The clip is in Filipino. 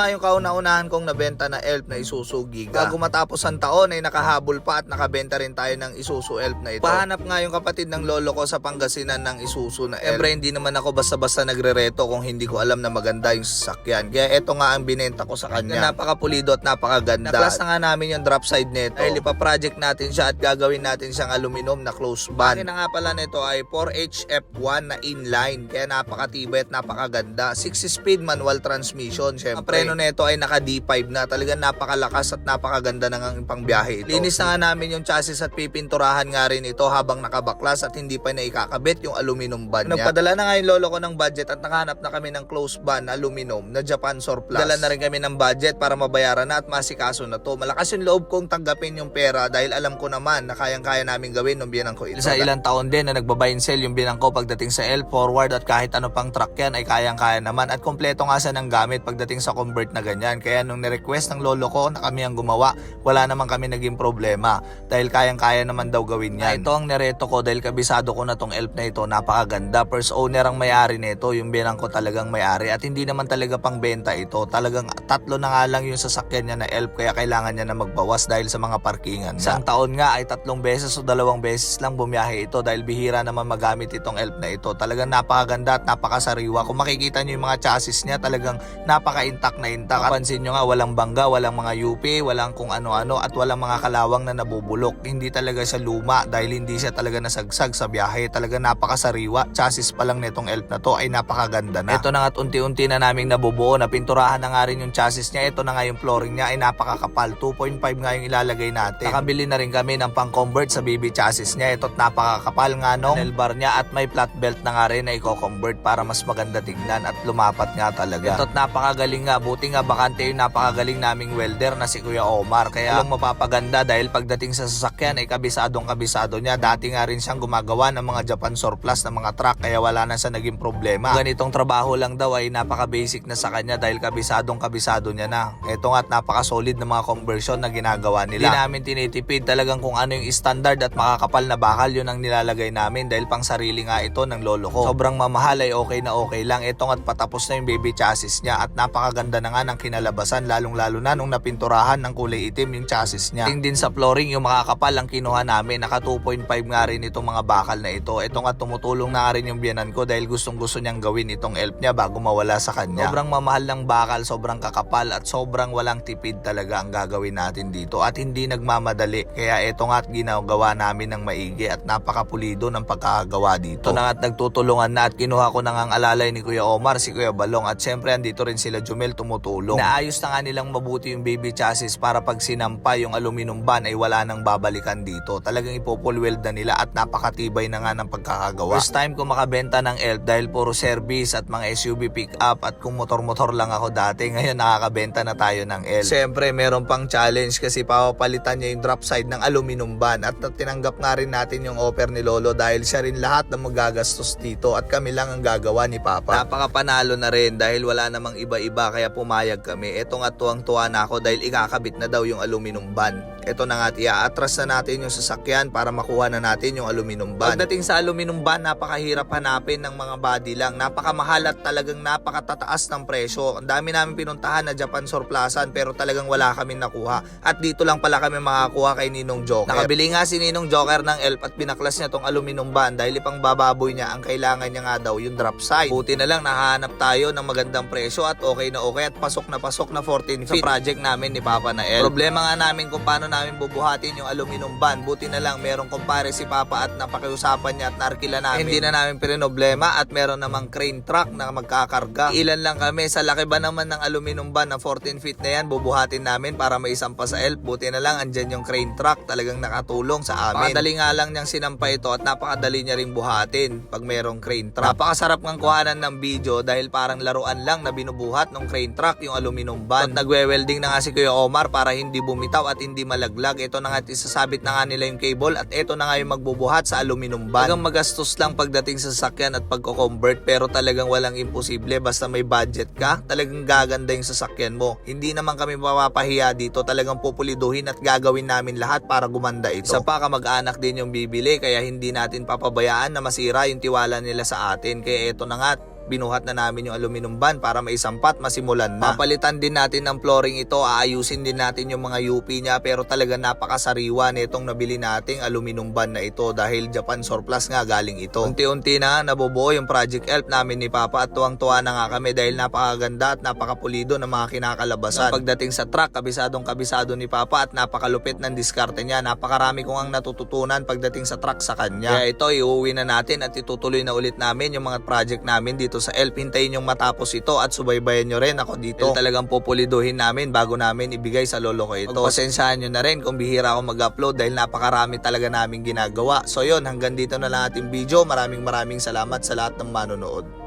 nga yung kauna-unahan kong nabenta na Elf na Isuzu Giga. Bago matapos ang taon ay nakahabol pa at nakabenta rin tayo ng Isuzu Elf na ito. Pahanap nga yung kapatid ng lolo ko sa Pangasinan ng Isuzu na Elf. Hindi naman ako basta-basta nagrereto kung hindi ko alam na maganda yung sasakyan. Kaya ito nga ang binenta ko sa kanya. Napakapulido at napakaganda. Naklas na nga namin yung drop side nito. Dahil ipa-project natin siya at gagawin natin siyang aluminum na close band. Akin na nga pala nito ay 4HF1 na inline. Kaya napakatibay at napakaganda. 6-speed manual transmission. Syempre, preno nito ay naka D5 na. Talagang napakalakas at napakaganda ng pangbiyahe ito. Linis na nga namin yung chassis at pipinturahan nga rin ito habang nakabaklas at hindi pa na ikakabit yung aluminum band niya. Nagpadala na nga yung lolo ko ng budget at nakahanap na kami ng close band na aluminum na Japan Surplus. Dala na rin kami ng budget para mabayaran na at masikaso na to. Malakas yung loob kong tanggapin yung pera dahil alam ko naman na kayang-kaya namin gawin nung biyanang ko ito. Sa ilang taon din na nagbabuy and sell yung biyanang ko pagdating sa L forward at kahit ano pang truck yan ay kayang-kaya naman at kompleto nga sa ng gamit pagdating sa convert na ganyan. Kaya nung nirequest ng lolo ko na kami ang gumawa, wala naman kami naging problema dahil kayang-kaya naman daw gawin yan. Ito ang nireto ko dahil kabisado ko na tong Elf na ito, napakaganda. First owner ang may-ari nito, yung biyanang ko talagang may-ari at hindi naman talaga pang benta ito. Talagang tatlo na nga lang yung sasakyan niya na Elf kaya kailangan niya na magbawas dahil sa mga parkingan. Isang taon nga ay 3 beses o 2 beses lang bumiyahe ito dahil bihira naman magamit itong Elf na ito. Talagang napakaganda at napakasariwa. Kung makikita niyo yung mga chassis niya, talagang napaka-intact na intact. Pansin niyo nga, walang bangga, walang mga UP, walang kung ano-ano at walang mga kalawang na nabubulok. Hindi talaga siya luma dahil hindi siya talaga nasagsag sa biyahe. Talagang napakasariwa. Chassis pa lang nitong Elf na to ay napakaganda na. Ito na nga at unti-unti na naming nabubuo. Napinturahan na nga rin yung chassis niya. Ito na nga yung flooring niya ay napakakapal. 2.5 nga yung ilalagay natin. Nakabili na rin kami ng pang-convert sa BB chassis niya. Ito't napakakapal nga nung panel bar niya at may flat belt na nga rin na i-convert para mas maganda tignan at lumapat nga talaga. Ito't napakagaling nga. Buti nga bakante yung napakagaling naming welder na si Kuya Omar. Kaya lang mapapaganda dahil pagdating sa sasakyan ay kabisadong-kabisado niya. Dati nga rin siyang gumagawa ng mga Japan Surplus na mga truck kaya wala na siya naging problema. Ganitong trabaho lang daw ay napaka-basic na sa kanya dahil kabisadong-kabisado niya na. Ito nga at napaka-solid na mga conversion na ginagawa nila. Hindi namin tinitipid talagang kung ano yung standard at makakapal na bakal yun ang nilalagay namin dahil pang sarili nga ito ng lolo ko. Sobrang mamahal ay okay na okay lang. Ito nga at patapos na yung baby chassis niya at napakaganda na nga ng kinalabasan lalong-lalo na nung napinturahan ng kulay itim yung chassis niya. Ting din sa flooring yung makakapal ang kinuha namin. Naka 2.5 nga rin itong mga bakal na ito. Ito nga tumutulong na nga rin yung biyanan ko dahil gustong-gusto niyang gawin itong Elf niya bago mawala sa kanya. Sobrang mamahal ng bakal, sobrang kakapal at sobrang walang tipid talaga ang gagawin natin dito at hindi nagmamadali. Kaya ito nga at ginagawa namin ng maigi at napakapulido ng pagkakagawa dito. Ito na nga at nagtutulungan na at kinuha ko na nga ang alalay ni Kuya Omar, si Kuya Balong at syempre andito rin sila Jumel tumutulong. Naayos na nga nilang mabuti yung baby chassis para pag sinampa yung aluminum band ay wala nang babalikan dito. Talagang ipo-full weld na nila at napakatibay na nga ng pagkakagawa. First time ko makabenta ng Elf dahil puro service at mga SUV pick up at kung motor-motor lang ako dati, ngayon nakakabenta na tayo ng Elf. Siyempre meron pang challenge kasi papalitan niya yung drop side ng aluminum band at tinanggap nga rin natin yung offer ni Lolo dahil siya rin lahat ng magagastos dito at kami lang ang gagawa ni Papa. Napakapanalo na rin dahil wala namang iba-iba kaya pumayag kami. Ito nga tuwang-tuwa na ako dahil ikakabit na daw yung aluminum band. Ito na nga at i-atras na natin yung sasakyan para makuha na natin yung aluminum band. Pagdating sa aluminum band, napakahirap hanapin ng mga body lang. Napakamahal at talagang napakatataas ng presyo. Ang dami namin pinuntahan na Japan Surplusan pero talagang wala kami nakuha. At dito lang pala kami makakuha kay Ninong Joker. Nakabili nga si Ninong Joker ng Elf at pinaklas niya tong aluminum band dahil ipang bababoy niya ang kailangan niya nga daw yung drop side. Buti na lang nakahanap tayo ng magandang presyo at okay na pasok na 14 feet sa project namin ni Papa na Elf. Problema nga namin kung paano namin bubuhatin yung aluminum band. Buti na lang merong kumpare si Papa at napakiusapan niya at narkila namin. Hindi na namin problema at meron namang crane truck na magkakarga. Ilan lang kami sa laki ba naman ng aluminum band na 14 feet na yan bubuhatin namin para maisampa sa Elf. Buti na lang andyan yung crane truck talagang nakatulong sa amin. Napakadali nga lang niyang sinampa ito at napakadali niya ring buhatin pag merong crane truck. Napakasarap ng kuhanan ng video dahil parang laruan lang na binubuhat ng crane truck yung aluminum band. At nagwe-welding na nga si Kuya Omar para hindi bumitaw at hindi malaglag. Ito na nga at isasabit na nga nila yung cable at ito na nga yung magbubuhat sa aluminum band. Talagang magastos lang pagdating sa sasakyan at pagko-convert pero talagang walang imposible basta may budget ka. Talagang gaganda yung sasakyan mo. Hindi naman kami mapapahiya dito. Talagang pupuliduhin at gagawin namin lahat para gumanda ito. Isa pa kamag-anak din yung bibili kaya hindi natin papabayaan na masira yung tiwala nila sa atin. Kaya ito na nga binuhat na namin yung aluminum band para maisampat, masimulan na. Papalitan din natin ng flooring ito, aayusin din natin yung mga UP niya, pero talaga napakasariwa nitong nabili nating aluminum band na ito dahil Japan surplus nga galing ito. Unti-unti na nabubuo yung project elf namin ni Papa at tuwang-tuwa na nga kami dahil napakaganda at napakapulido ng mga kinakalabasan. Pagdating sa truck, kabisadong kabisado ni Papa at napakalupit ng diskarte niya. Napakarami kong ang natututunan pagdating sa truck sa kanya. Kaya ito, iuwi na natin at itutuloy na ulit namin yung mga project namin dito sa elf. Hintayin yung matapos ito at subaybayan nyo rin ako dito. Talagang pupuliduhin namin bago namin ibigay sa lolo ko ito. Pasensyahan nyo na rin kung bihira ako mag-upload dahil napakarami talaga namin ginagawa. So yun, hanggang dito na lang ating video. Maraming salamat sa lahat ng manonood.